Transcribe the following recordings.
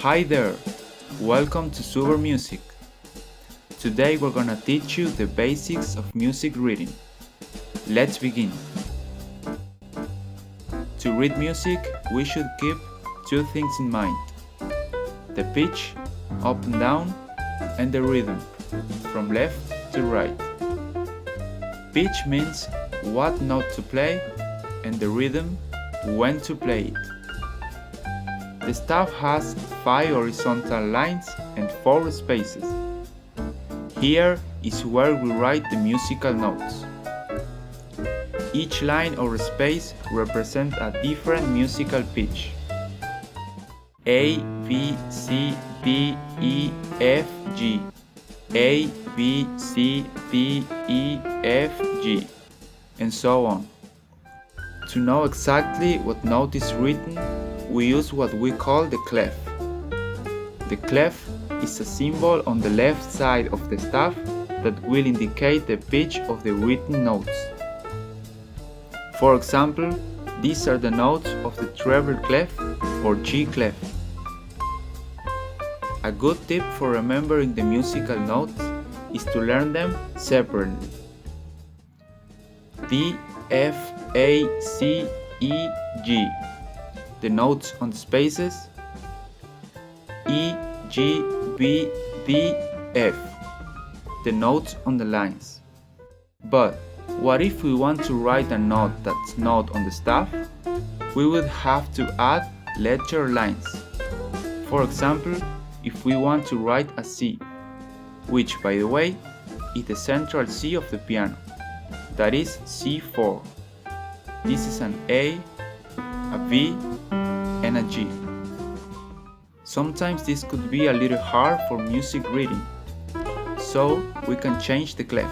Hi there! Welcome to Super Music. Today we're gonna teach you the basics of music reading. Let's begin. To read music, we should keep two things in mind: the pitch, up and down, and the rhythm, from left to right. Pitch means what note to play, and the rhythm, when to play it. The staff has 5 horizontal lines and 4 spaces. Here is where we write the musical notes. Each line or space represents a different musical pitch. A, B, C, D, E, F, G. A, B, C, D, E, F, G, and so on. To know exactly what note is written, we use what we call the clef. The clef is a symbol on the left side of the staff that will indicate the pitch of the written notes. For example, these are the notes of the treble clef or G clef. A good tip for remembering the musical notes is to learn them separately. D, F, A, C, E, G, the notes on the spaces. E, G, B, D, F, the notes on the lines. But what if we want to write a note that's not on the staff? We would have to add letter lines. For example, if we want to write a C, which by the way is the central C of the piano, that is C4. This is an A, a B, and a G. Sometimes this could be a little hard for music reading, so we can change the clef.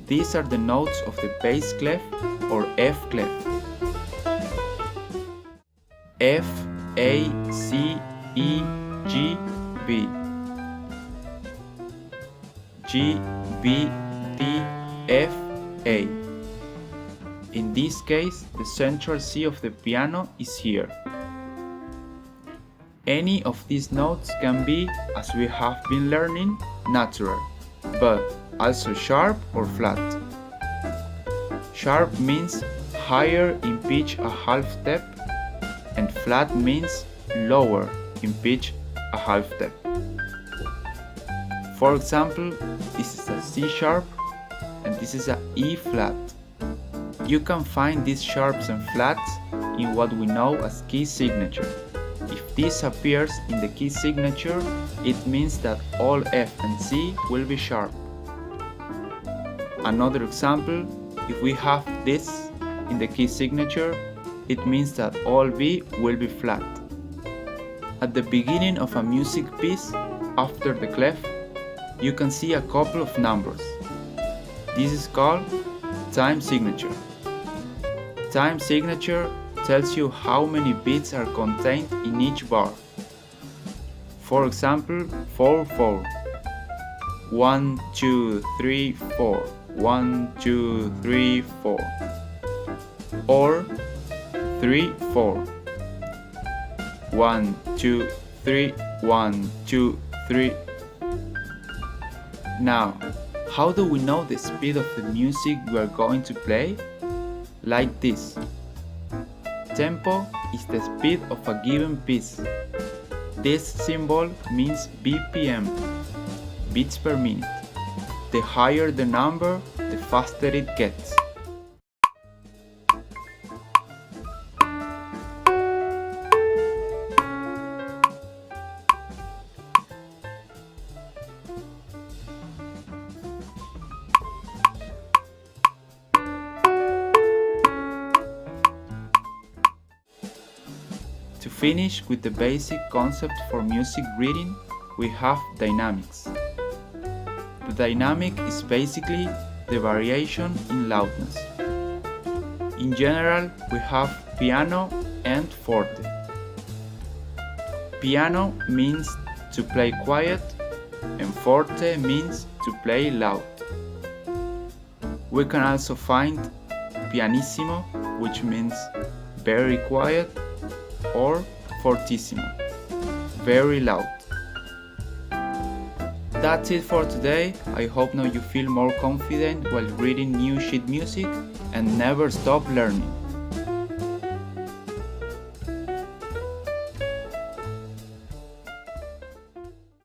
These are the notes of the bass clef or F clef. F, A, C, E, G, B. G, B, D, F, A. In this case, the central C of the piano is here. Any of these notes can be, as we have been learning, natural, but also sharp or flat. Sharp means higher in pitch a half step, and flat means lower in pitch a half step. For example, this is a C sharp and this is a E flat. You can find these sharps and flats in what we know as key signature. If this appears in the key signature, it means that all F and C will be sharp. Another example, if we have this in the key signature, it means that all B will be flat. At the beginning of a music piece, after the clef, you can see a couple of numbers. This is called time signature. Time signature tells you how many beats are contained in each bar. For example, 4-4. 1, 2, 3, 4. 1, 2, 3, 4. Or 3, 4. 1, 2, 3, 1, 2, 3. Now, how do we know the speed of the music we are going to play? Like this. Tempo is the speed of a given piece. This symbol means BPM, beats per minute. The higher the number, the faster it gets. To finish with the basic concept for music reading, we have dynamics. The dynamic is basically the variation in loudness. In general, we have piano and forte. Piano means to play quiet, and forte means to play loud. We can also find pianissimo, which means very quiet, or fortissimo, very loud. That's it for today. I hope now you feel more confident while reading new sheet music and never stop learning.